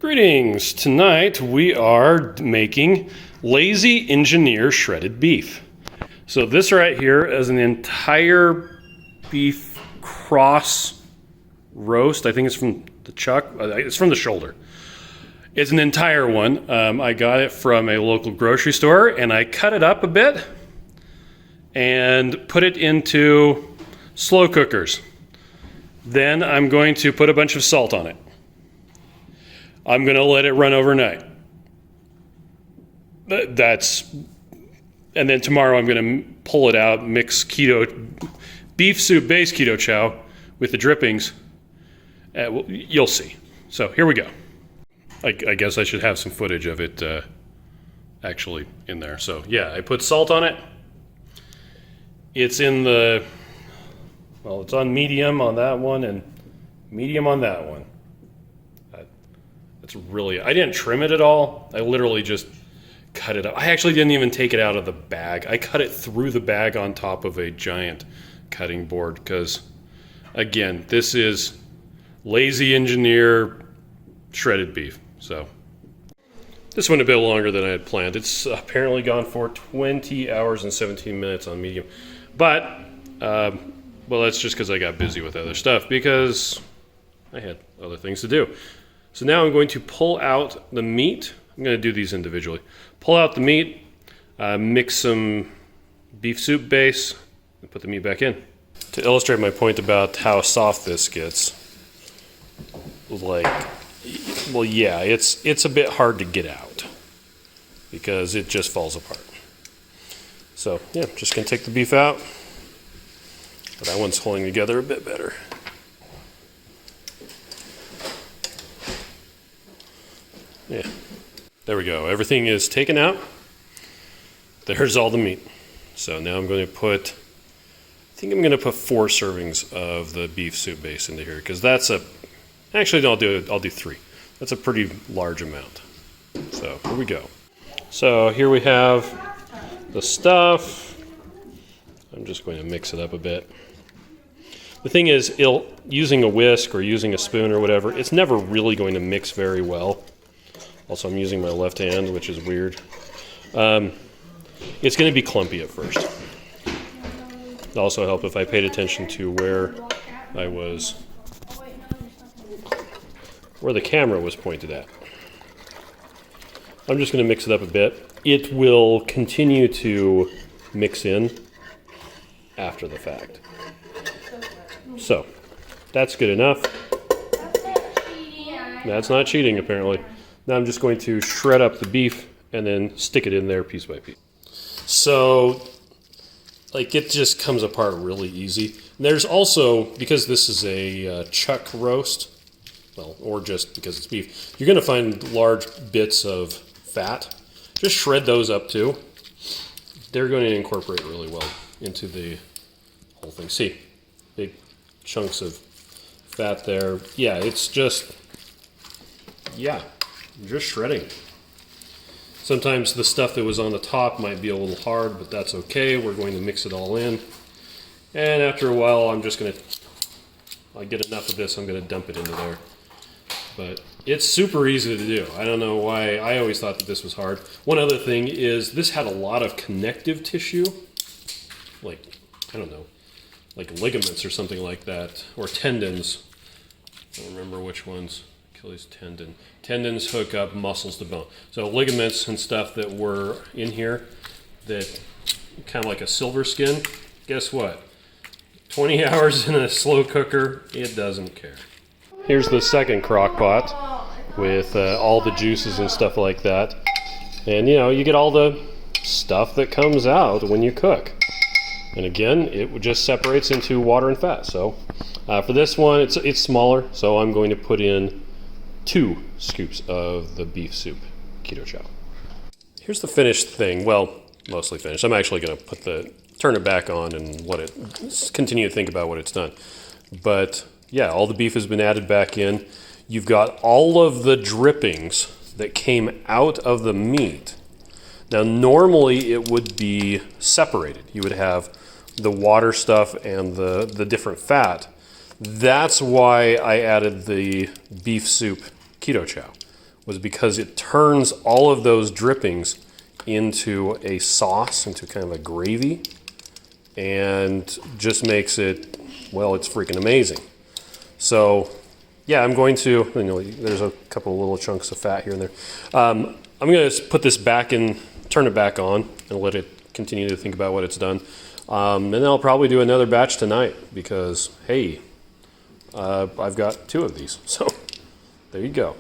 Greetings! Tonight we are making Lazy Engineer shredded beef. So this right here is an entire beef cross roast. I think it's from the chuck. It's from the shoulder. It's an entire one. I got it from a local grocery store and I cut it up a bit and put it into slow cookers. Then I'm going to put a bunch of salt on it. I'm going to let it run overnight. And then tomorrow I'm going to pull it out, mix beef soup based keto chow with the drippings. You'll see. So here we go. I guess I should have some footage of it actually in there. So yeah, I put salt on it. It's in the, well, it's on medium on that one and medium on that one. It's really, I didn't trim it at all. I literally just cut it up. I actually didn't even take it out of the bag. I cut it through the bag on top of a giant cutting board because, again, this is Lazy Engineer shredded beef. So this went a bit longer than I had planned. It's apparently gone for 20 hours and 17 minutes on medium. But, well, that's just because I got busy with other stuff because I had other things to do. So now I'm going to pull out the meat. I'm going to do these individually. Pull out the meat, mix some beef soup base, and put the meat back in. To illustrate my point about how soft this gets, like, well, yeah, it's a bit hard to get out because it just falls apart. So yeah, just going to take the beef out. But that one's holding together a bit better. Yeah, there we go. Everything is taken out. There's all the meat. So now I'm going to put, I think I'm going to put 4 servings of the beef soup base into here because that's actually I'll do 3. That's a pretty large amount. So here we go. So here we have the stuff. I'm just going to mix it up a bit. The thing is, using a whisk or using a spoon or whatever, it's never really going to mix very well. Also, I'm using my left hand, which is weird. It's going to be clumpy at first. It'll also help if I paid attention to where the camera was pointed at. I'm just going to mix it up a bit. It will continue to mix in after the fact. So, that's good enough. That's not cheating, apparently. Now I'm just going to shred up the beef and then stick it in there piece by piece. So, like, it just comes apart really easy. And there's also, because this is a chuck roast, well, or just because it's beef, you're going to find large bits of fat. Just shred those up too. They're going to incorporate really well into the whole thing. See, big chunks of fat there. Yeah, it's just, yeah. Just shredding. Sometimes the stuff that was on the top might be a little hard, but that's okay. We're going to mix it all in. And after a while, I get enough of this, I'm going to dump it into there. But it's super easy to do. I don't know why. I always thought that this was hard. One other thing is this had a lot of connective tissue. Like, I don't know, like ligaments or something like that, or tendons. I don't remember which ones. Achilles tendon. Tendons hook up muscles to bone. So ligaments and stuff that were in here that kind of like a silver skin, guess what? 20 hours in a slow cooker, it doesn't care. Here's the second crock pot with all the juices and stuff like that. And you get all the stuff that comes out when you cook. And again, it just separates into water and fat. So for this one, it's smaller, so I'm going to put in 2 scoops of the beef soup keto chow. Here's the finished thing. Well, mostly finished. I'm actually going to turn it back on and continue to think about what it's done. But yeah, all the beef has been added back in. You've got all of the drippings that came out of the meat. Now, normally it would be separated. You would have the water stuff and the different fat. That's why I added the beef soup keto chow, was because it turns all of those drippings into a sauce, into kind of a gravy, and just makes it, well, it's freaking amazing. So yeah, I'm going to, there's a couple of little chunks of fat here and there. I'm going to put this back in, turn it back on, and let it continue to think about what it's done. And then I'll probably do another batch tonight because, hey, I've got 2 of these. So there you go.